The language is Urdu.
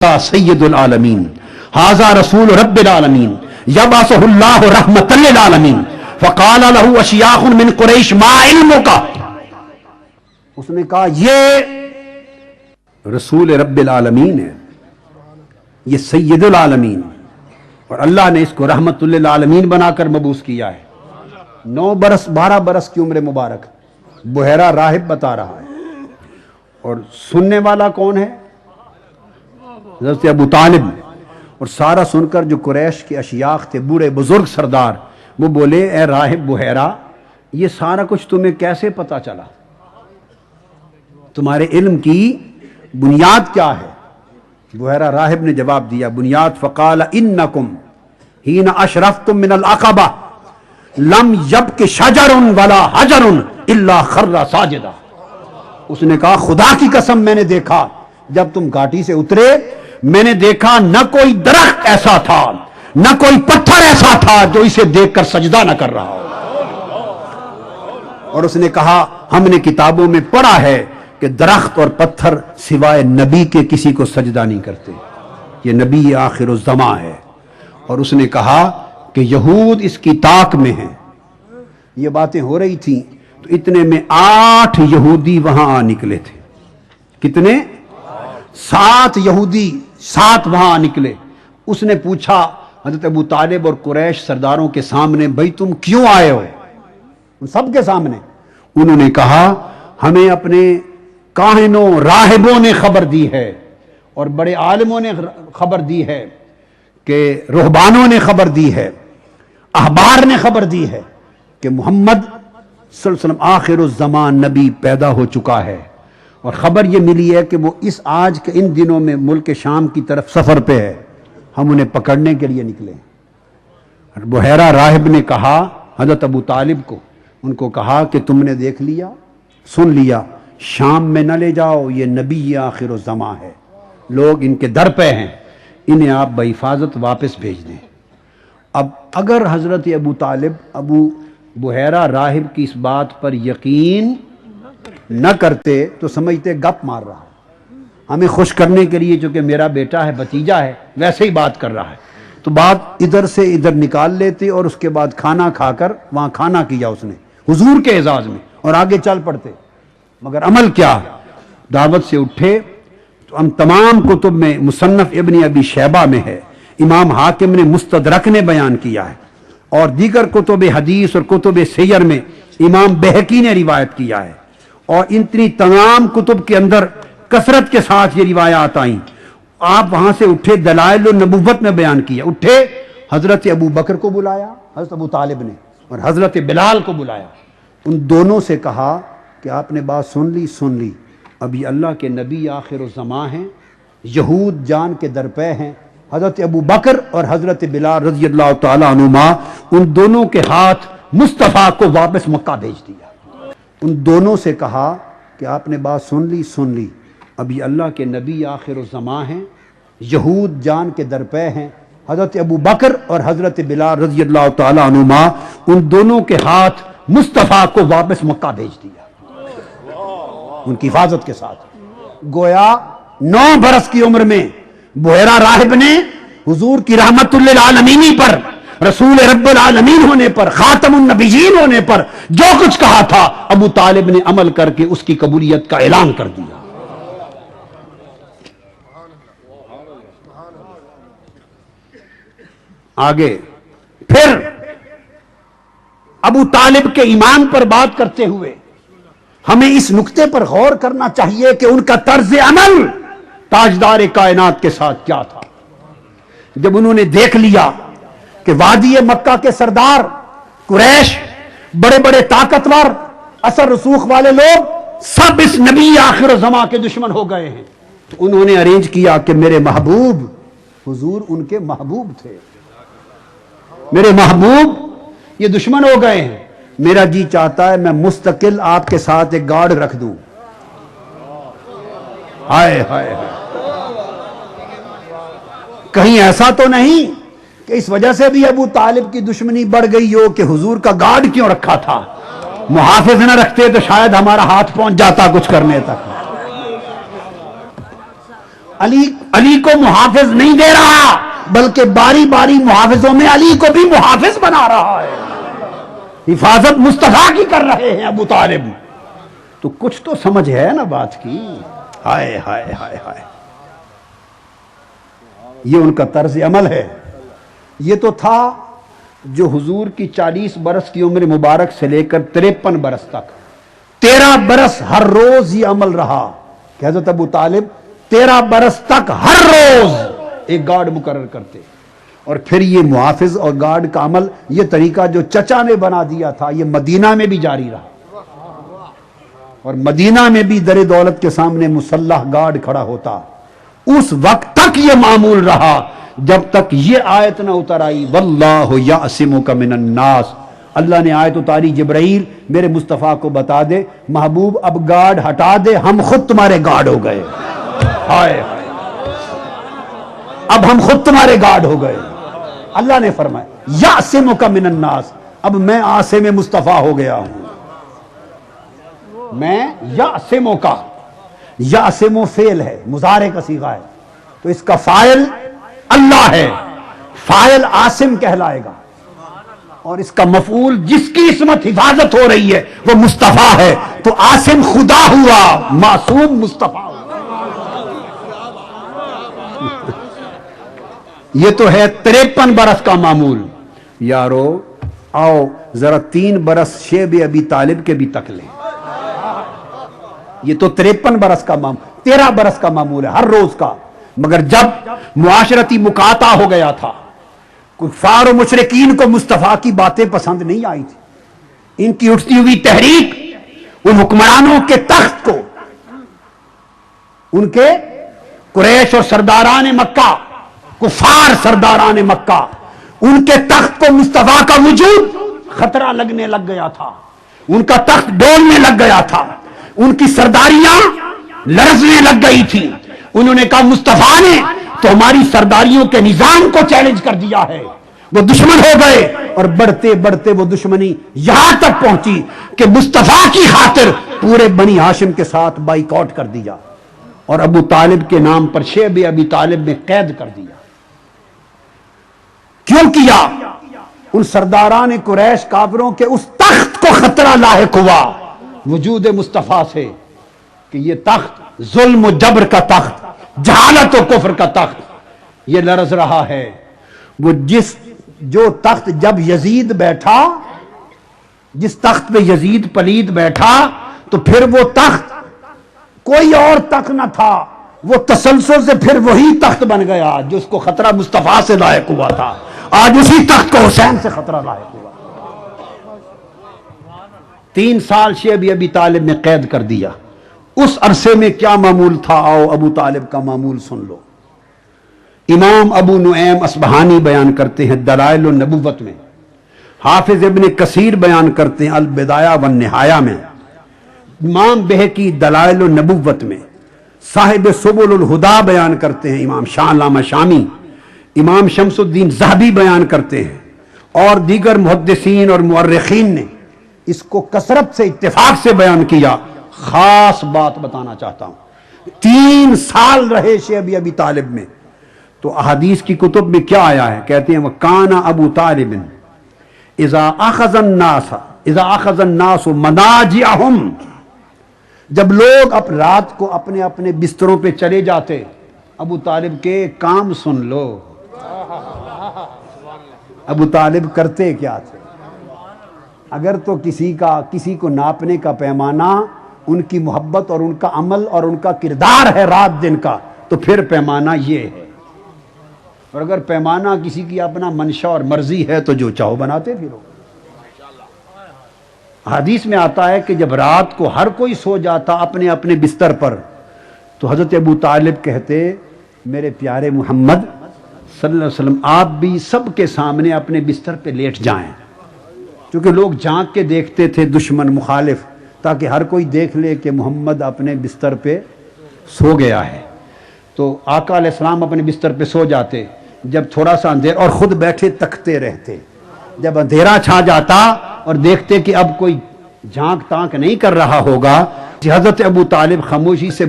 سید العالمین ھذا رسول رب العالمین یبعثہ اللہ رحمۃ للعالمین فقال له اشیاخ من قریش ما علمک، اس نے کہا یہ رسول رب العالمین ہے، یہ سید العالمین، اور اللہ نے اس کو رحمت للعالمین بنا کر مبعوث کیا ہے۔ 9 برس 12 برس کی عمر مبارک، بحیرہ راہب بتا رہا ہے، اور سننے والا کون ہے؟ حضرت ابو طالب۔ اور سارا سن کر جو قریش کے اشیاخ تھے، بوڑھے بزرگ سردار، وہ بولے اے راہب بحیرہ، یہ سارا کچھ تمہیں کیسے پتا چلا؟ تمہارے علم کی بنیاد کیا ہے؟ بحیرہ راہب نے جواب دیا، بنیاد فقال انکم حین اشرفتم من العقبہ لم یبک شجر ولا حجر الا خر ساجدا۔ اس نے کہا خدا کی قسم میں نے دیکھا جب تم گھاٹی سے اترے، میں نے دیکھا نہ کوئی درخت ایسا تھا نہ کوئی پتھر ایسا تھا جو اسے دیکھ کر سجدہ نہ کر رہا ہو۔ اور اس نے کہا ہم نے کتابوں میں پڑھا ہے کہ درخت اور پتھر سوائے نبی کے کسی کو سجدہ نہیں کرتے، یہ نبی آخر الزماں ہے۔ اور اس نے کہا کہ یہود اس کی طاق میں ہیں۔ یہ باتیں ہو رہی تھیں تو اتنے میں 8 یہودی وہاں آ نکلے تھے۔ کتنے؟ 7 یہودی، 7 وہاں نکلے۔ اس نے پوچھا حضرت ابو طالب اور قریش سرداروں کے سامنے، بھئی تم کیوں آئے ہو؟ ان سب کے سامنے انہوں نے کہا ہمیں اپنے کاہنوں راہبوں نے خبر دی ہے، اور بڑے عالموں نے خبر دی ہے، کہ رہبانوں نے خبر دی ہے، احبار نے خبر دی ہے کہ محمد صلی اللہ علیہ وسلم آخر الزمان نبی پیدا ہو چکا ہے، اور خبر یہ ملی ہے کہ وہ اس آج کے ان دنوں میں ملک شام کی طرف سفر پہ ہے، ہم انہیں پکڑنے کے لیے نکلے۔ بحیرہ راہب نے کہا حضرت ابو طالب کو، ان کو کہا کہ تم نے دیکھ لیا، سن لیا، شام میں نہ لے جاؤ، یہ نبی آخر الزمان ہے، لوگ ان کے در پہ ہیں، انہیں آپ بحفاظت واپس بھیج دیں۔ اب اگر حضرت ابو طالب ابو بحیرہ راہب کی اس بات پر یقین نہ کرتے تو سمجھتے گپ مار رہا ہے، ہمیں خوش کرنے کے لیے، چونکہ میرا بیٹا ہے، بھتیجا ہے، ویسے ہی بات کر رہا ہے، تو بات ادھر سے ادھر نکال لیتے، اور اس کے بعد کھانا کھا کر، وہاں کھانا کیا اس نے حضور کے اعزاز میں، اور آگے چل پڑتے۔ مگر عمل کیا؟ دعوت سے اٹھے تو ہم تمام کتب میں، مصنف ابن ابی شیبہ میں ہے، امام حاکم نے مستدرک نے بیان کیا ہے، اور دیگر کتب حدیث اور کتب سیر میں امام بہقی نے روایت کیا ہے، اور اتنی تمام کتب کے اندر کثرت کے ساتھ یہ روایات آئیں۔ آپ وہاں سے اٹھے، دلائل النبوت میں بیان کیا، اٹھے، حضرت ابو بکر کو بلایا حضرت ابو طالب نے، اور حضرت بلال کو بلایا، ان دونوں سے کہا کہ آپ نے بات سن لی، سن لی، اب یہ اللہ کے نبی آخر الزماں ہیں، یہود جان کے درپے ہیں، حضرت ابو بکر اور حضرت بلال رضی اللہ تعالیٰ عنہما، ان دونوں کے ہاتھ مصطفیٰ کو واپس مکہ بھیج دیا۔ ان دونوں سے کہا کہ آپ نے بات سن لی، سن لی، اب یہ اللہ کے نبی آخر الزماں ہیں، یہود جان کے درپے ہیں، حضرت ابو بکر اور حضرت بلال رضی اللہ تعالیٰ عنہما، ان دونوں کے ہاتھ مصطفیٰ کو واپس مکہ بھیج دیا، ان کی حفاظت کے ساتھ۔ گویا 9 برس کی عمر میں بحیرہ راہب نے حضور کی رحمت للعالمین پر، رسول رب العالمین ہونے پر، خاتم النبیین ہونے پر جو کچھ کہا تھا، ابو طالب نے عمل کر کے اس کی قبولیت کا اعلان کر دیا۔ آگے پھر ابو طالب کے ایمان پر بات کرتے ہوئے ہمیں اس نقطے پر غور کرنا چاہیے کہ ان کا طرز عمل تاجدار کائنات کے ساتھ کیا تھا۔ جب انہوں نے دیکھ لیا کہ وادی مکہ کے سردار قریش، بڑے بڑے طاقتور اثر رسوخ والے لوگ، سب اس نبی آخر زماں کے دشمن ہو گئے ہیں، تو انہوں نے ارینج کیا کہ میرے محبوب، حضور ان کے محبوب تھے، میرے محبوب یہ دشمن ہو گئے ہیں، میرا جی چاہتا ہے میں مستقل آپ کے ساتھ ایک گارڈ رکھ دوں۔ ہائے ہائے ہائے، کہیں ایسا تو نہیں کہ اس وجہ سے بھی ابو طالب کی دشمنی بڑھ گئی ہو کہ حضور کا گارڈ کیوں رکھا تھا؟ محافظ نہ رکھتے تو شاید ہمارا ہاتھ پہنچ جاتا کچھ کرنے تک۔ علی کو محافظ نہیں دے رہا بلکہ باری باری محافظوں میں علی کو بھی محافظ بنا رہا ہے. حفاظت مصطفیٰ کی کر رہے ہیں ابو طالب. تو کچھ تو سمجھ ہے نا بات کی. ہائے ہائے ہائے ہائے. یہ ان کا طرز عمل ہے. یہ تو تھا جو حضور کی 40 برس کی عمر مبارک سے لے کر 53 برس تک 13 برس ہر روز یہ عمل رہا کہ حضرت ابو طالب 13 برس تک ہر روز ایک گارڈ مقرر کرتے. اور پھر یہ محافظ اور گارڈ کا عمل، یہ طریقہ جو چچا نے بنا دیا تھا، یہ مدینہ میں بھی جاری رہا. اور مدینہ میں بھی در دولت کے سامنے مسلح گارڈ کھڑا ہوتا. اس وقت تک یہ معمول رہا جب تک یہ آیت نہ اتر آئی واللہ یعصمک من الناس. اللہ نے آیت اتاری، جبرائیل میرے مصطفیٰ کو بتا دے محبوب اب گارڈ ہٹا دے، ہم خود تمہارے گارڈ ہو گئے. ہائے ہائے، اب ہم خود تمہارے گارڈ ہو گئے. اللہ نے فرمایا یعصمک من الناس، اب میں عاصم مصطفیٰ ہو گیا ہوں. میں یعصمک، یعصم فعل ہے، مضارع کا صیغہ ہے، تو اس کا فاعل اللہ ہے، فاعل عاصم کہلائے گا. اور اس کا مفعول جس کی عصمت حفاظت ہو رہی ہے وہ مصطفیٰ ہے، تو عاصم خدا ہوا، معصوم مصطفیٰ ہوا. یہ تو ہے 53 برس کا معمول. یارو آؤ ذرا 3 برس شیب ابی طالب کے بھی تک لیں. یہ تو 53 برس کا معمول، 13 برس کا معمول ہے ہر روز کا. مگر جب معاشرتی مقاطع ہو گیا تھا، کفار و مشرکین کو مصطفیٰ کی باتیں پسند نہیں آئی تھی. ان کی اٹھتی ہوئی تحریک ان حکمرانوں کے تخت کو، ان کے قریش اور سرداران مکہ، کفار سرداران مکہ، ان کے تخت کو مصطفیٰ کا وجود خطرہ لگنے لگ گیا تھا. ان کا تخت ڈولنے لگ گیا تھا، ان کی سرداریاں لرزنے لگ گئی تھی. انہوں نے کہا مصطفیٰ نے تو ہماری سرداریوں کے نظام کو چیلنج کر دیا ہے. وہ دشمن ہو گئے اور بڑھتے بڑھتے وہ دشمنی یہاں تک پہنچی کہ مصطفیٰ کی خاطر پورے بنی ہاشم کے ساتھ بائیکاٹ کر دیا اور ابو طالب کے نام پر شیب ابی طالب میں قید کر دیا. کیوں کیا؟ ان سرداران قریش کافروں کے اس تخت کو خطرہ لاحق ہوا وجود مصطفیٰ سے کہ یہ تخت ظلم و جبر کا تخت، جہالت و کفر کا تخت یہ لرز رہا ہے. وہ جو تخت جب یزید بیٹھا، جس تخت پہ یزید پلید بیٹھا، تو پھر وہ تخت کوئی اور تخت نہ تھا، وہ تسلسل سے پھر وہی تخت بن گیا جو اس کو خطرہ مصطفیٰ سے لاحق ہوا تھا. آج اسی تخت کو حسین سے خطرہ لاحق ہوا. 3 سال شیب ابی طالب نے قید کر دیا. اس عرصے میں کیا معمول تھا؟ آؤ ابو طالب کا معمول سن لو. امام ابو نعیم اصبہانی بیان کرتے ہیں دلائل النبوت میں، حافظ ابن کثیر بیان کرتے ہیں البدایہ والنہایہ میں، امام بہقی دلائل النبوت میں، صاحب سبل الہدا بیان کرتے ہیں امام شاہ علامہ شامی، امام شمس الدین ذہبی بیان کرتے ہیں، اور دیگر محدثین اور مورخین نے اس کو کثرت سے اتفاق سے بیان کیا. خاص بات بتانا چاہتا ہوں، 3 سال رہے شیب ابی طالب میں. تو احادیث کی کتب میں کیا آیا ہے؟ کہتے ہیں وَكَانَ أَبُو طَالِبٍ إِذَا أَخَذَ النَّاسُ مَنَاجِعَهُمْ، جب لوگ رات کو اپنے اپنے بستروں پہ چلے جاتے، ابو طالب کے کام سن لو. ابو طالب کرتے کیا تھے؟ اگر تو کسی کو ناپنے کا پیمانہ ان کی محبت اور ان کا عمل اور ان کا کردار ہے رات دن کا، تو پھر پیمانہ یہ ہے. اور اگر پیمانہ کسی کی اپنا منشا اور مرضی ہے تو جو چاہو بناتے پھرو. حدیث میں آتا ہے کہ جب رات کو ہر کوئی سو جاتا اپنے اپنے بستر پر، تو حضرت ابو طالب کہتے میرے پیارے محمد صلی اللہ علیہ وسلم آپ بھی سب کے سامنے اپنے بستر پہ لیٹ جائیں، کیونکہ لوگ جھانک کے دیکھتے تھے دشمن مخالف، تاکہ ہر کوئی دیکھ لے کہ محمد اپنے بستر پہ سو گیا ہے. تو آقا علیہ السلام اپنے بستر پہ سو جاتے، جب تھوڑا سا اندھیرا، اور خود بیٹھے تکتے رہتے. جب اندھیرا چھا جاتا اور دیکھتے کہ اب کوئی جھانک تانک نہیں کر رہا ہوگا، حضرت ابو طالب خاموشی سے